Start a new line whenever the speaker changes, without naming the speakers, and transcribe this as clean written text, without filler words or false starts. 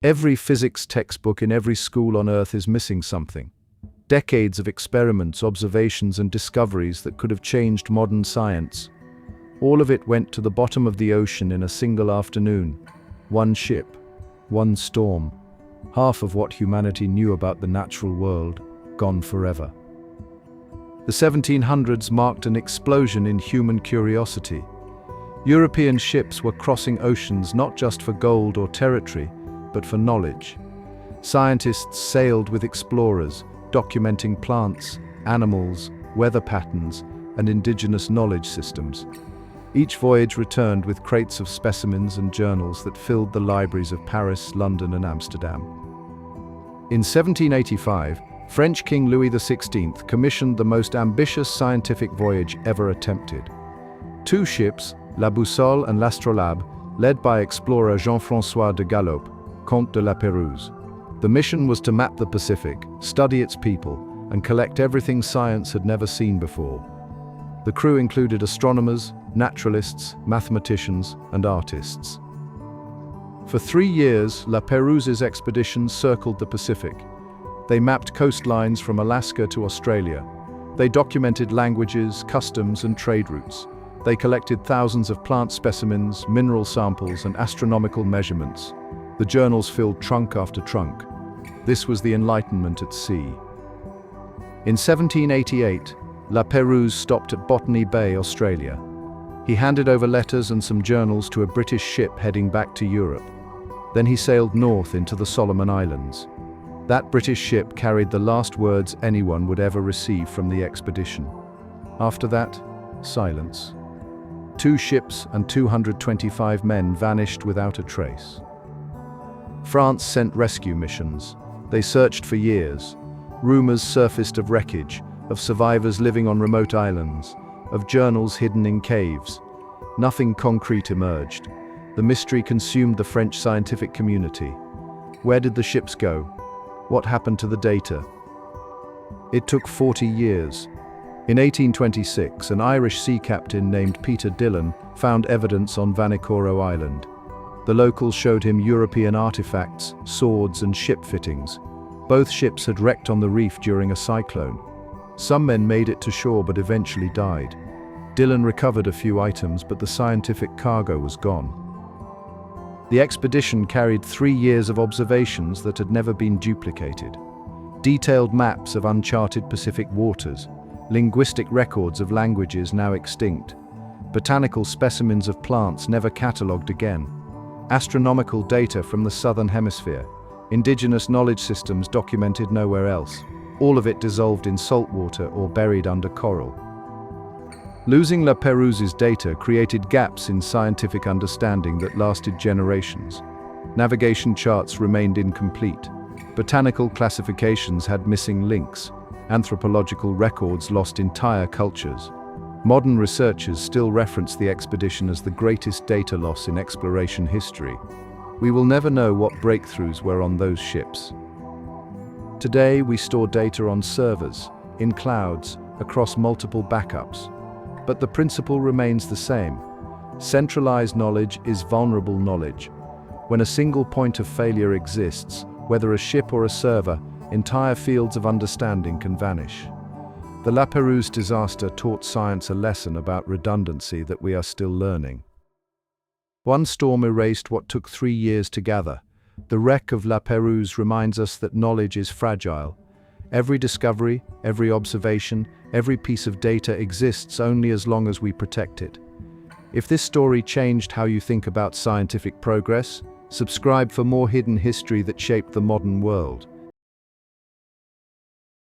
Every physics textbook in every school on Earth is missing something. Decades of experiments, observations, and discoveries that could have changed modern science. All of it went to the bottom of the ocean in a single afternoon. One ship, one storm. Half of what humanity knew about the natural world, gone forever. The 1700s marked an explosion in human curiosity. European ships were crossing oceans not just for gold or territory, but for knowledge. Scientists sailed with explorers, documenting plants, animals, weather patterns, and indigenous knowledge systems. Each voyage returned with crates of specimens and journals that filled the libraries of Paris, London, and Amsterdam. In 1785, French King Louis XVI commissioned the most ambitious scientific voyage ever attempted. Two ships, La Boussole and l'Astrolabe, led by explorer Jean-François de Galaup, Comte de la Pérouse. The mission was to map the Pacific, study its people, and collect everything science had never seen before. The crew included astronomers, naturalists, mathematicians, and artists. For 3 years, La Pérouse's expeditions circled the Pacific. They mapped coastlines from Alaska to Australia. They documented languages, customs, and trade routes. They collected thousands of plant specimens, mineral samples, and astronomical measurements. The journals filled trunk after trunk. This was the Enlightenment at sea. In 1788, La Pérouse stopped at Botany Bay, Australia. He handed over letters and some journals to a British ship heading back to Europe. Then he sailed north into the Solomon Islands. That British ship carried the last words anyone would ever receive from the expedition. After that, silence. 2 ships and 225 men vanished without a trace. France sent rescue missions. They searched for years. Rumors surfaced of wreckage, of survivors living on remote islands, of journals hidden in caves. Nothing concrete emerged. The mystery consumed the French scientific community. Where did the ships go? What happened to the data? It took 40 years. In 1826, an Irish sea captain named Peter Dillon found evidence on Vanikoro Island. The locals showed him European artifacts, swords, and ship fittings. Both ships had wrecked on the reef during a cyclone. Some men made it to shore but eventually died. Dillon recovered a few items, but the scientific cargo was gone. The expedition carried 3 years of observations that had never been duplicated. Detailed maps of uncharted Pacific waters, linguistic records of languages now extinct, botanical specimens of plants never catalogued again, astronomical data from the southern hemisphere, indigenous knowledge systems documented nowhere else, all of it dissolved in salt water or buried under coral. Losing La Pérouse's data created gaps in scientific understanding that lasted generations. Navigation charts remained incomplete. Botanical classifications had missing links. Anthropological records lost entire cultures. Modern researchers still reference the expedition as the greatest data loss in exploration history. We will never know what breakthroughs were on those ships. Today, we store data on servers, in clouds, across multiple backups. But the principle remains the same. Centralized knowledge is vulnerable knowledge. When a single point of failure exists, whether a ship or a server, entire fields of understanding can vanish. The La Pérouse disaster taught science a lesson about redundancy that we are still learning. One storm erased what took 3 years to gather. The wreck of La Pérouse reminds us that knowledge is fragile. Every discovery, every observation, every piece of data exists only as long as we protect it. If this story changed how you think about scientific progress, subscribe for more hidden history that shaped the modern world.